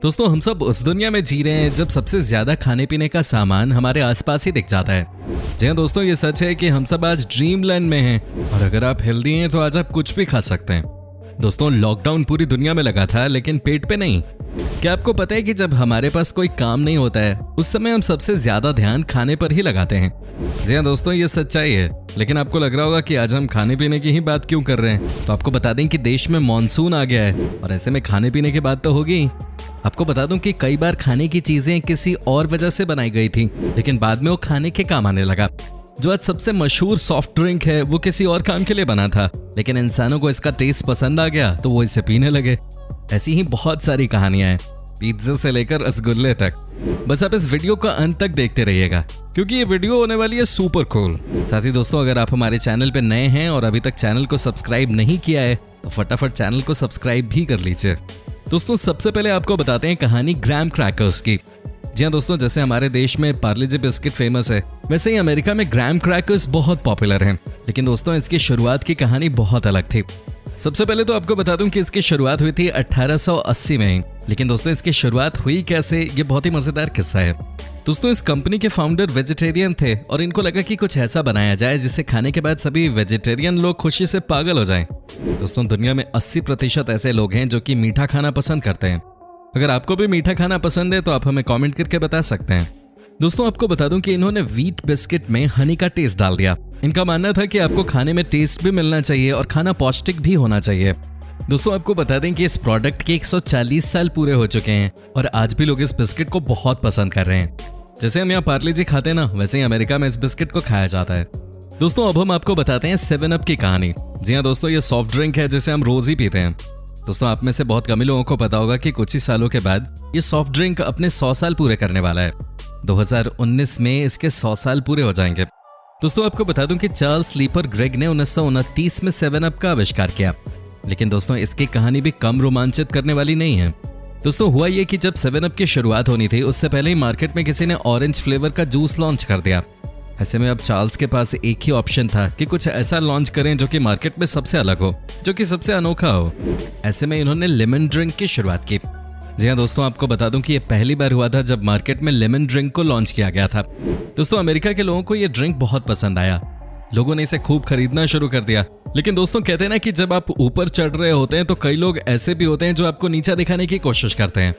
दोस्तों हम सब उस दुनिया में जी रहे हैं जब सबसे ज्यादा खाने पीने का सामान हमारे आसपास ही दिख जाता है। जी हाँ दोस्तों, ये सच है कि हम सब आज ड्रीम लैंड में हैं और अगर आप हेल्दी हैं तो आज आप कुछ भी खा सकते हैं। दोस्तों लॉकडाउन पूरी दुनिया में लगा था लेकिन पेट पे नहीं। क्या आपको पता है कि जब हमारे पास कोई काम नहीं होता है उस समय हम सबसे ज्यादा ध्यान खाने पर ही लगाते हैं। जी हाँ दोस्तों, ये सच्चाई है। लेकिन आपको लग रहा होगा कि आज हम खाने पीने की ही बात क्यों कर रहे हैं, तो आपको बता दें कि देश में मॉनसून आ गया है और ऐसे में खाने पीने की बात तो होगी। आपको बता दूं कि कई बार खाने की चीजें किसी और वजह से बनाई गई थी लेकिन बाद में वो खाने के काम आने लगा। जो आज सबसे मशहूर सॉफ्ट ड्रिंक है वो किसी और काम के लिए बना था लेकिन इंसानों को इसका टेस्ट पसंद आ गया तो वो इसे पीने लगे। ऐसी ही बहुत सारी कहानियां हैं, पिज्जा से लेकर रसगुल्ले तक। बस आप इस वीडियो का अंत तक देखते रहिएगा क्योंकि ये वीडियो होने वाली है सुपर कूल। साथ ही दोस्तों अगर आप हमारे चैनल पे नए हैं और अभी तक चैनल को सब्सक्राइब नहीं किया है तो फटाफट चैनल को सब्सक्राइब भी कर लीजिए। दोस्तों सबसे पहले आपको बताते हैं कहानी ग्राम क्रैकर्स की। जी हाँ दोस्तों, जैसे हमारे देश में पार्ले जी बिस्किट फेमस है वैसे ही अमेरिका में ग्राम क्रैकर्स बहुत पॉपुलर हैं। लेकिन दोस्तों इसकी शुरुआत की कहानी बहुत अलग थी। सबसे पहले तो आपको बता दूं कि इसकी शुरुआत हुई थी 1880 में ही। लेकिन दोस्तों इसकी शुरुआत हुई कैसे, ये बहुत ही मजेदार किस्सा है। दोस्तों इस कंपनी के फाउंडर वेजिटेरियन थे और इनको लगा कि कुछ ऐसा बनाया जाए जिसे खाने के बाद सभी वेजिटेरियन लोग खुशी से पागल हो जाएं। दोस्तों दुनिया में 80% ऐसे लोग हैं जो कि मीठा खाना पसंद करते हैं। अगर आपको भी मीठा खाना पसंद है तो आप हमें कमेंट करके बता सकते हैं। दोस्तों आपको बता दूं कि इन्होंने व्हीट बिस्किट में हनी का टेस्ट डाल दिया। इनका मानना था कि आपको खाने में टेस्ट भी मिलना चाहिए और खाना पौष्टिक भी होना चाहिए। दोस्तों आपको बता दें कि इस प्रोडक्ट के 140 साल पूरे हो चुके हैं और आज भी लोग इस बिस्किट को बहुत पसंद कर रहे हैं। जैसे हम यहाँ पार्ले जी खाते हैं ना, वैसे ही अमेरिका में इस बिस्किट को खाया जाता है। दोस्तों अब हम आपको बताते हैं 7 अप की कहानी। जी हाँ दोस्तों, ये सॉफ्ट ड्रिंक है जिसे हम रोज ही पीते हैं। दोस्तों आप में से बहुत कम ही लोगों को पता होगा कि कुछ ही सालों के बाद ये सॉफ्ट ड्रिंक अपने 100 साल पूरे करने वाला है। 2019 में इसके 100 साल पूरे हो जाएंगे। दोस्तों आपको बता दूं कि चार्ल्स स्लीपर ग्रेग ने 1929 में 7 अप का आविष्कार किया। लेकिन दोस्तों इसकी कहानी भी कम रोमांचित करने वाली नहीं है। दोस्तों हुआ ये कि जब 7 अप की शुरुआत होनी थी उससे पहले ही मार्केट में किसी ने ऑरेंज फ्लेवर का जूस लॉन्च कर दिया। ऐसे में अब चार्ल्स के पास एक ही ऑप्शन था कि कुछ ऐसा लॉन्च करें जो कि मार्केट में सबसे अलग हो, जो कि सबसे अनोखा हो। ऐसे में इन्होंने लेमन ड्रिंक की शुरुआत की। जी हाँ दोस्तों, आपको बता दूं कि ये पहली बार हुआ था जब मार्केट में लेमन ड्रिंक को लॉन्च किया गया था। दोस्तों अमेरिका के लोगों को ये ड्रिंक बहुत पसंद आया। लोगों ने इसे खूब खरीदना शुरू कर दिया। लेकिन दोस्तों कहते हैं ना कि जब आप ऊपर चढ़ रहे होते हैं तो कई लोग ऐसे भी होते हैं जो आपको नीचा दिखाने की कोशिश करते हैं।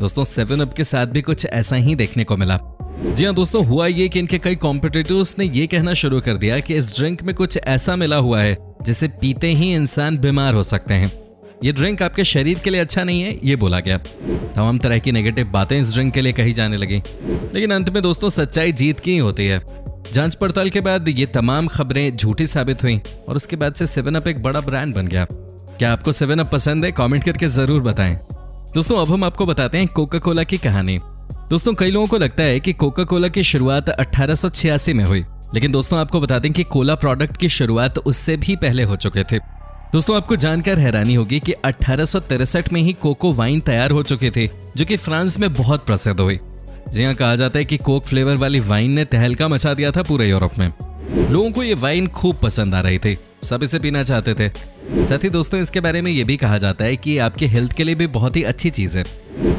दोस्तों 7 अप के साथ भी कुछ ऐसा ही देखने को मिला। जी हाँ दोस्तों, हुआ ये कि इनके कई कॉम्पिटिटर्स ने ये कहना शुरू कर दिया कि इस ड्रिंक में कुछ ऐसा मिला हुआ है जिसे पीते ही इंसान बीमार हो सकते हैं। ये ड्रिंक आपके शरीर के लिए अच्छा नहीं है, ये बोला गया। तमाम तरह की नेगेटिव बातें इस ड्रिंक के लिए कही जाने लगी। लेकिन अंत में दोस्तों सच्चाई जीत की ही होती है। जांच पड़ताल के बाद ये तमाम खबरें झूठी साबित हुई और उसके बाद से 7 अप एक बड़ा ब्रांड बन गया। क्या आपको 7 अप पसंद है? कमेंट करके जरूर बताएं। दोस्तों अब हम आपको बताते हैं कोका कोला की कहानी। दोस्तों कई लोगों को लगता है कि कोका कोला की शुरुआत 1886 में हुई। लेकिन दोस्तों आपको बता दें कि कोला प्रोडक्ट की शुरुआत उससे भी पहले हो चुके थे। दोस्तों आपको जानकर हैरानी होगी कि 1863 में ही कोको वाइन तैयार हो चुकी थी जो कि फ्रांस में बहुत प्रसिद्ध हुई। जी हाँ, कहा जाता है कि कोक फ्लेवर वाली वाइन ने तहलका मचा दिया था पूरे यूरोप में। लोगों को ये वाइन खूब पसंद आ रही थी, सब इसे पीना चाहते थे। साथ ही दोस्तों इसके बारे में ये भी कहा जाता है कि आपके हेल्थ के लिए भी बहुत ही अच्छी चीज है।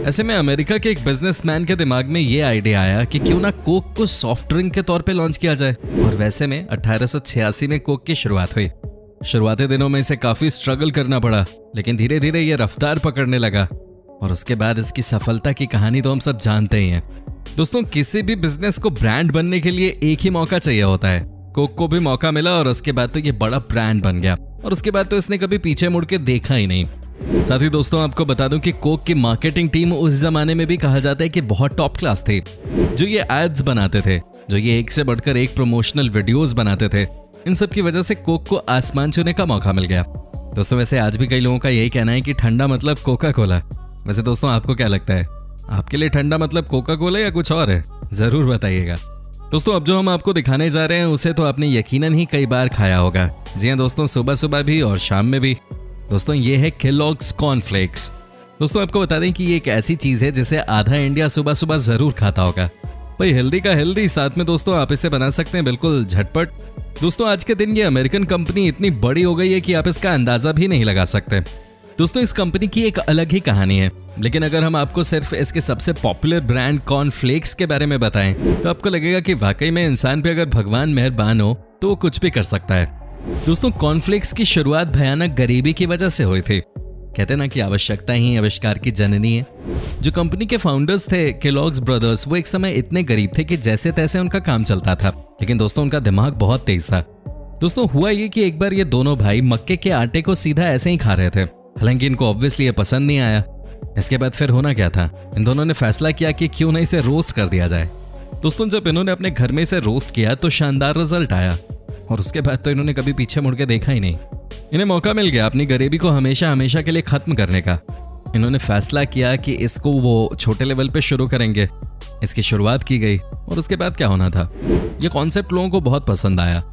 ऐसे में अमेरिका के एक बिजनेसमैन के दिमाग में ये आइडिया आया कि क्यों ना कोक को सॉफ्ट ड्रिंक के तौर पे लॉन्च किया जाए। और वैसे में 1886 में कोक की शुरुआत हुई। शुरुआती दिनों में इसे काफी स्ट्रगल करना पड़ा लेकिन धीरे धीरे ये रफ्तार पकड़ने लगा और उसके बाद इसकी सफलता की कहानी तो हम सब जानते ही हैं। दोस्तों किसी भी बिजनेस को ब्रांड बनने के लिए एक ही मौका चाहिए होता है। कोक को भी मौका मिला और उसके बाद तो ये बड़ा ब्रांड बन गया और उसके बाद तो इसने कभी पीछे मुड़ के देखा ही नहीं। साथ ही दोस्तों आपको बता दूं कि कोक की मार्केटिंग टीम उस जमाने में भी कहा जाता है कि बहुत टॉप क्लास थी। जो ये एड्स बनाते थे, जो ये एक से बढ़कर एक प्रमोशनल वीडियोस बनाते थे, इन सब की वजह से कोक को आसमान छूने का मौका मिल गया। दोस्तों वैसे आज भी कई लोगों का यही कहना है कि ठंडा मतलब कोका कोला। वैसे दोस्तों आपको क्या लगता है, आपके लिए ठंडा मतलब कोका कोला या कुछ और है? जरूर बताइएगा। दोस्तों अब जो हम आपको दिखाने जा रहे हैं उसे तो आपने यकीनन ही कई बार खाया होगा। जी हाँ दोस्तों, सुबह सुबह भी और शाम में भी। दोस्तों ये है केलॉग्स कॉर्नफ्लेक्स। दोस्तों आपको बता दें कि ये एक ऐसी चीज है जिसे आधा इंडिया सुबह सुबह जरूर खाता होगा। भाई हेल्दी का हेल्दी, साथ में दोस्तों आप इसे बना सकते हैं बिल्कुल झटपट। दोस्तों आज के दिन ये अमेरिकन कंपनी इतनी बड़ी हो गई है कि आप इसका अंदाजा भी नहीं लगा सकते। दोस्तों इस कंपनी की एक अलग ही कहानी है, लेकिन अगर हम आपको सिर्फ इसके सबसे पॉपुलर ब्रांड कॉर्नफ्लेक्स के बारे में बताएं तो आपको लगेगा कि वाकई में इंसान पे अगर भगवान मेहरबान हो तो वो कुछ भी कर सकता है। दोस्तों कॉर्नफ्लेक्स की शुरुआत भयानक गरीबी की वजह से हुई थी। कहते ना कि आवश्यकता ही आविष्कार की जननी है। जो कंपनी के फाउंडर्स थे केलॉग्स ब्रदर्स, वो एक समय इतने गरीब थे कि जैसे तैसे उनका काम चलता था, लेकिन दोस्तों उनका दिमाग बहुत तेज था। दोस्तों हुआ ये कि एक बार ये दोनों भाई मक्के के आटे को सीधा ऐसे ही खा रहे थे, हालांकि इनको ऑब्वियसली ये पसंद नहीं आया। इसके बाद फिर होना क्या था, इन दोनों ने फैसला किया कि क्यों ना इसे रोस्ट कर दिया जाए। दोस्तों जब इन्होंने अपने घर में इसे रोस्ट किया तो शानदार रिजल्ट आया, और उसके बाद तो इन्होंने कभी पीछे मुड़ के देखा ही नहीं। इन्हें मौका मिल गया अपनी गरीबी को हमेशा हमेशा के लिए खत्म करने का। इन्होंने फैसला किया कि इसको वो छोटे लेवल पे शुरू करेंगे। इसकी शुरुआत की गई और उसके बाद क्या होना था, ये कॉन्सेप्ट लोगों को बहुत पसंद आया।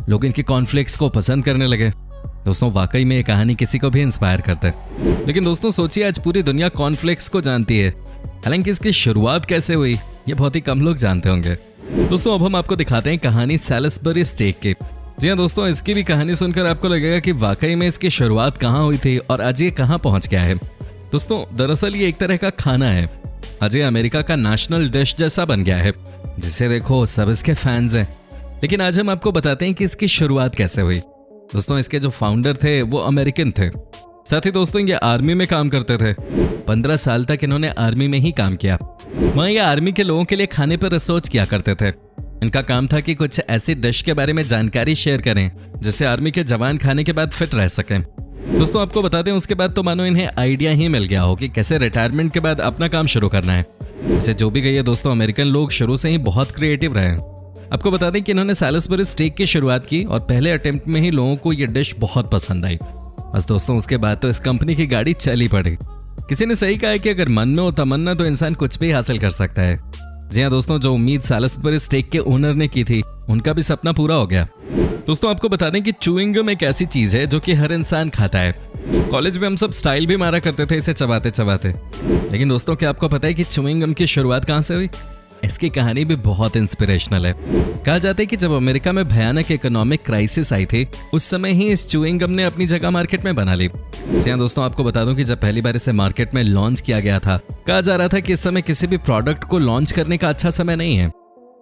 लोग इनकी कॉर्नफ्लेक्स को पसंद करने लगे। दोस्तों वाकई में ये कहानी किसी को भी इंस्पायर करता है। लेकिन दोस्तों सोचिए आज पूरी दुनिया कॉर्नफ्लेक्स को जानती है, हालांकि इसकी शुरुआत कैसे हुई ये बहुत ही कम लोग जानते होंगे। दोस्तों अब हम आपको दिखाते हैं कहानी सैलिसबरी स्टेक की। जी हाँ दोस्तों, इसकी भी कहानी सुनकर आपको लगेगा कि वाकई में इसकी शुरुआत कहाँ हुई थी और आज ये कहाँ पहुँच गया है। दोस्तों दरअसल ये एक तरह का खाना है, आज ये अमेरिका का नेशनल डिश जैसा बन गया है, जिसे देखो सब इसके फैंस हैं। लेकिन आज हम आपको बताते हैं कि इसकी शुरुआत कैसे हुई। दोस्तों इसके जो फाउंडर थे वो अमेरिकन थे, साथ ही दोस्तों ये आर्मी में काम करते थे। 15 साल तक इन्होंने आर्मी में ही काम किया। वहाँ ये आर्मी के लोगों के लिए खाने पर रिसर्च किया करते थे। इनका काम था कि कुछ ऐसी डिश के बारे में जानकारी शेयर करें जिससे आर्मी के जवान खाने के बाद फिट रह सकें। दोस्तों आपको बता दें उसके बाद तो मानो इन्हें आइडिया ही मिल गया हो कि कैसे रिटायरमेंट के बाद अपना काम शुरू करना है। इसे जो भी कहिए दोस्तों, अमेरिकन लोग शुरू से ही बहुत क्रिएटिव रहे हैं। आपको बता दें कि इन्होंने सैलिसबरी स्टेक की शुरुआत की और पहले अटेम्प्ट में ही लोगों को ये डिश बहुत पसंद आई। बस दोस्तों उसके बाद तो इस कंपनी की गाड़ी चली पड़ी। किसी ने सही कहा है कि अगर मन में हो तमन्ना तो इंसान कुछ भी हासिल कर सकता है। जी हाँ दोस्तों, जो उम्मीद सैलिसबरी स्टेक के ओनर ने की थी उनका भी सपना पूरा हो गया। दोस्तों आपको बता दें कि च्यूइंग गम एक ऐसी चीज है जो कि हर इंसान खाता है। कॉलेज में हम सब स्टाइल भी मारा करते थे इसे चबाते चबाते। लेकिन दोस्तों क्या आपको पता है कि च्यूइंग गम की शुरुआत कहाँ से हुई? इसकी कहानी भी बहुत इंस्पिरेशनल है। कहा जाता है कि जब अमेरिका में भयानक इकोनॉमिक क्राइसिस आई थी उस समय ही इस च्यूइंग गम ने अपनी जगह मार्केट में बना ली। जी हाँ दोस्तों, आपको बता दूं कि जब पहली बार इसे मार्केट में लॉन्च किया गया था, कहा जा रहा था कि इस समय किसी भी प्रोडक्ट को लॉन्च करने का अच्छा समय नहीं है।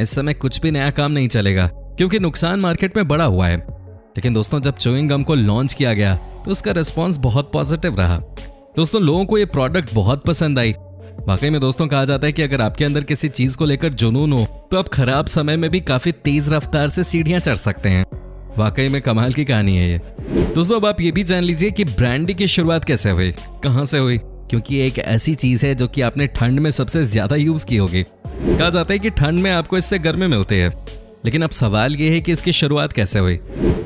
इस समय कुछ भी नया काम नहीं चलेगा क्योंकि नुकसान मार्केट में बड़ा हुआ है। लेकिन दोस्तों जब च्यूइंग गम को लॉन्च किया गया तो उसका रिस्पॉन्स बहुत पॉजिटिव रहा। दोस्तों लोगों को ये प्रोडक्ट बहुत पसंद आई। वाकई में दोस्तों कहा जाता है कि अगर आपके अंदर किसी चीज को लेकर जुनून हो तो आप खराब समय में भी काफी तेज रफ्तार से सीढ़ियां चढ़ सकते हैं। वाकई में कमाल की कहानी है ये। दोस्तों अब आप ये भी जान लीजिए कि ब्रांडी की शुरुआत कैसे हुई, कहां से हुई, क्योंकि ये एक ऐसी चीज है जो कि आपने ठंड में सबसे ज्यादा यूज की होगी। कहा जाता है कि ठंड में आपको इससे गर्मी मिलती है। लेकिन अब सवाल ये है कि इसकी शुरुआत कैसे हुई।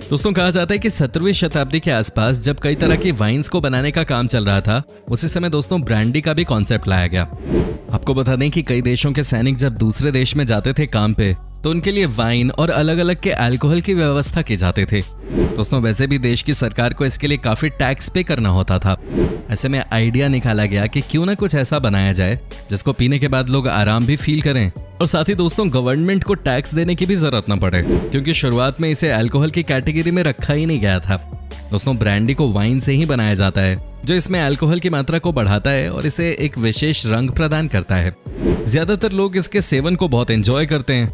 दोस्तों कहा जाता है कि 17वीं शताब्दी के आसपास जब कई तरह की वाइन्स को बनाने का काम चल रहा था, उसी समय दोस्तों ब्रांडी का भी कॉन्सेप्ट लाया गया। आपको बता दें कि कई देशों के सैनिक जब दूसरे देश में जाते थे काम पे तो उनके लिए वाइन और अलग अलग के अल्कोहल की व्यवस्था की जाती थी। दोस्तों वैसे भी देश की सरकार को इसके लिए काफी टैक्स पे करना होता था। ऐसे में आइडिया निकाला गया कि क्यों ना कुछ ऐसा बनाया जाए जिसको पीने के बाद लोग आराम भी फील करें और साथ ही दोस्तों गवर्नमेंट को टैक्स देने की भी जरूरत न पड़े, क्योंकि शुरुआत में इसे अल्कोहल की कैटेगरी में रखा ही नहीं गया था। दोस्तों ब्रांडी को वाइन से ही बनाया जाता है जो इसमें अल्कोहल की मात्रा को बढ़ाता है और इसे एक विशेष रंग प्रदान करता है। ज्यादातर लोग इसके सेवन को बहुत एंजॉय करते हैं,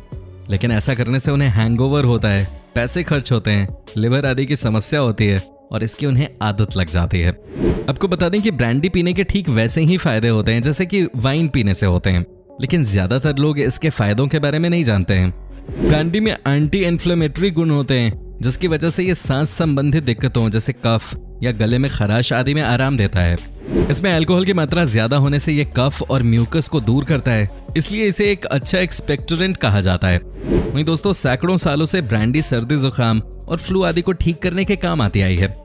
लेकिन ऐसा करने से उन्हें हैंगओवर होता है, पैसे खर्च होते हैं, लिवर आदि की समस्या होती है और इसकी उन्हें आदत लग जाती है। आपको बता दें कि ब्रांडी पीने के ठीक वैसे ही फायदे होते हैं जैसे कि वाइन पीने से होते हैं, लेकिन ज्यादातर लोग इसके फायदों के बारे में नहीं जानते हैं। ब्रांडी में एंटी इन्फ्लेमेटरी गुण होते हैं जिसकी वजह से ये सांस संबंधित दिक्कतों जैसे कफ या गले में खराश आदि में आराम देता है। इसमें अल्कोहल की मात्रा ज्यादा होने से ये कफ और म्यूकस को दूर करता है, इसलिए इसे एक अच्छा एक्सपेक्टोरेंट कहा जाता है। वहीं दोस्तों सैकड़ों सालों से ब्रांडी सर्दी जुकाम और फ्लू आदि को ठीक करने के काम आती आई है।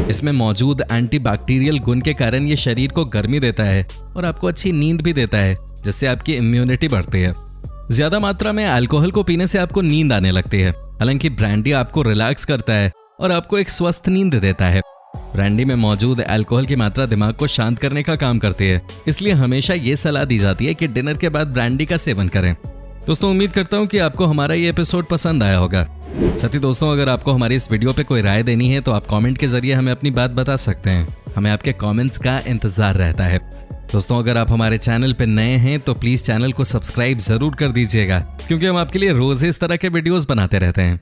इसमें मौजूद एंटीबैक्टीरियल गुण के कारण ये शरीर को गर्मी देता है और आपको अच्छी नींद भी देता है, जिससे आपकी इम्यूनिटी बढ़ती है। ज्यादा मात्रा में अल्कोहल को पीने से आपको नींद आने लगती है, हालांकि ब्रांडी आपको रिलैक्स करता है और आपको एक स्वस्थ नींद देता है। ब्रांडी में मौजूद अल्कोहल की मात्रा दिमाग को शांत करने का काम करती है, इसलिए हमेशा ये सलाह दी जाती है कि डिनर के बाद ब्रांडी का सेवन करें। दोस्तों उम्मीद करता हूँ कि आपको हमारा ये एपिसोड पसंद आया होगा। साथ ही दोस्तों अगर आपको हमारी इस वीडियो पे कोई राय देनी है तो आप कमेंट के जरिए हमें अपनी बात बता सकते हैं। हमें आपके कमेंट्स का इंतजार रहता है। दोस्तों अगर आप हमारे चैनल पर नए हैं तो प्लीज़ चैनल को सब्सक्राइब ज़रूर कर दीजिएगा, क्योंकि हम आपके लिए रोज़ इस तरह के वीडियोस बनाते रहते हैं।